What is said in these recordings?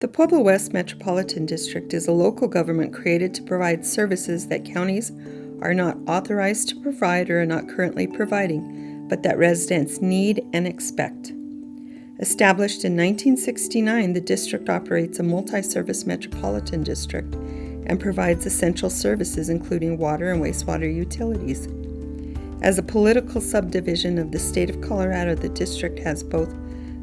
The Pueblo West Metropolitan District is a local government created to provide services that counties are not authorized to provide or are not currently providing, but that residents need and expect. Established in 1969, the district operates a multi-service metropolitan district and provides essential services including water and wastewater utilities. As a political subdivision of the state of Colorado, the district has both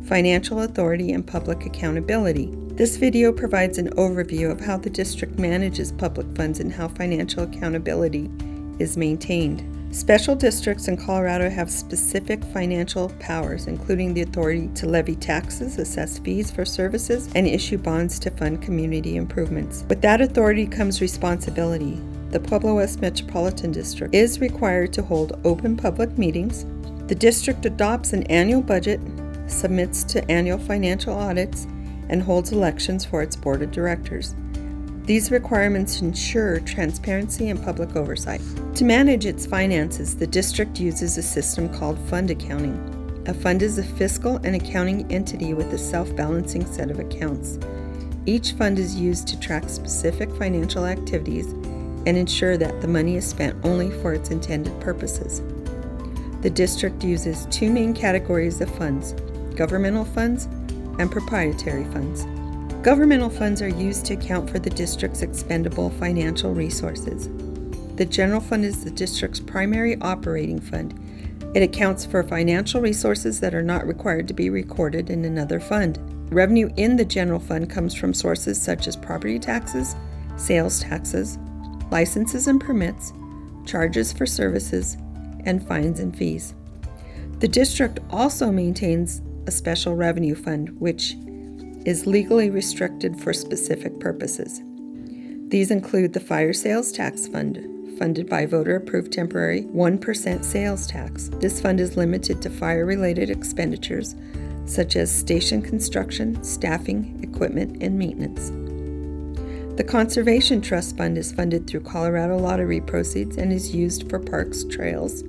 financial authority and public accountability. This video provides an overview of how the district manages public funds and how financial accountability is maintained. Special districts in Colorado have specific financial powers, including the authority to levy taxes, assess fees for services, and issue bonds to fund community improvements. With that authority comes responsibility. The Pueblo West Metropolitan District is required to hold open public meetings. The district adopts an annual budget, submits to annual financial audits, and holds elections for its board of directors. These requirements ensure transparency and public oversight. To manage its finances, the district uses a system called fund accounting. A fund is a fiscal and accounting entity with a self-balancing set of accounts. Each fund is used to track specific financial activities and ensure that the money is spent only for its intended purposes. The district uses two main categories of funds: governmental funds and proprietary funds. Governmental funds are used to account for the district's expendable financial resources. The general fund is the district's primary operating fund. It accounts for financial resources that are not required to be recorded in another fund. Revenue in the general fund comes from sources such as property taxes, sales taxes, licenses and permits, charges for services, and fines and fees. The district also maintains a special revenue fund, which is legally restricted for specific purposes. These include the Fire Sales Tax Fund, funded by voter-approved temporary 1% sales tax. This fund is limited to fire-related expenditures, such as station construction, staffing, equipment, and maintenance. The Conservation Trust Fund is funded through Colorado lottery proceeds and is used for parks, trails,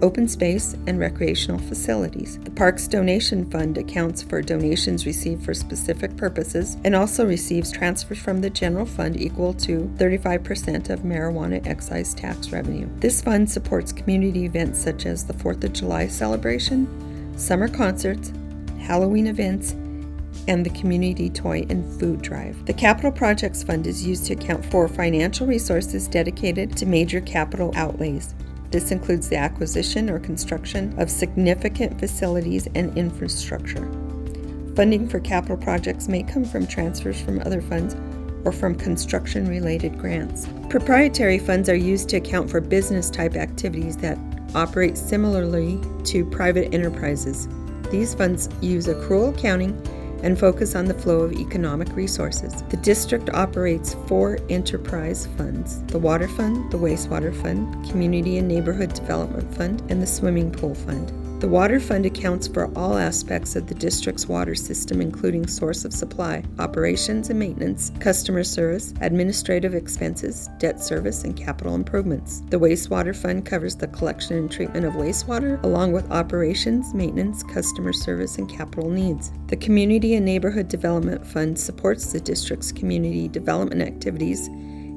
open space, and recreational facilities. The Parks Donation Fund accounts for donations received for specific purposes and also receives transfers from the general fund equal to 35% of marijuana excise tax revenue. This fund supports community events such as the 4th of July celebration, summer concerts, Halloween events, and the community toy and food drive. The Capital Projects Fund is used to account for financial resources dedicated to major capital outlays. This includes the acquisition or construction of significant facilities and infrastructure. Funding for capital projects may come from transfers from other funds or from construction-related grants. Proprietary funds are used to account for business-type activities that operate similarly to private enterprises. These funds use accrual accounting and focus on the flow of economic resources. The district operates 4 enterprise funds: the Water Fund, the Wastewater Fund, Community and Neighborhood Development Fund, and the Swimming Pool Fund. The Water Fund accounts for all aspects of the district's water system, including source of supply, operations and maintenance, customer service, administrative expenses, debt service, and capital improvements. The Wastewater Fund covers the collection and treatment of wastewater, along with operations, maintenance, customer service, and capital needs. The Community and Neighborhood Development Fund supports the district's community development activities,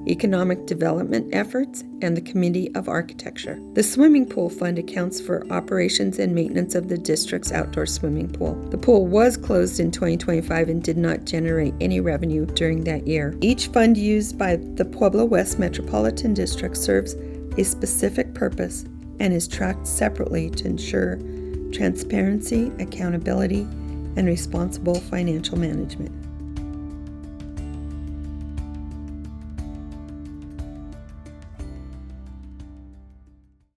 economic development efforts, and the Committee of Architecture. The Swimming Pool Fund accounts for operations and maintenance of the district's outdoor swimming pool. The pool was closed in 2025 and did not generate any revenue during that year. Each fund used by the Pueblo West Metropolitan District serves a specific purpose and is tracked separately to ensure transparency, accountability, and responsible financial management.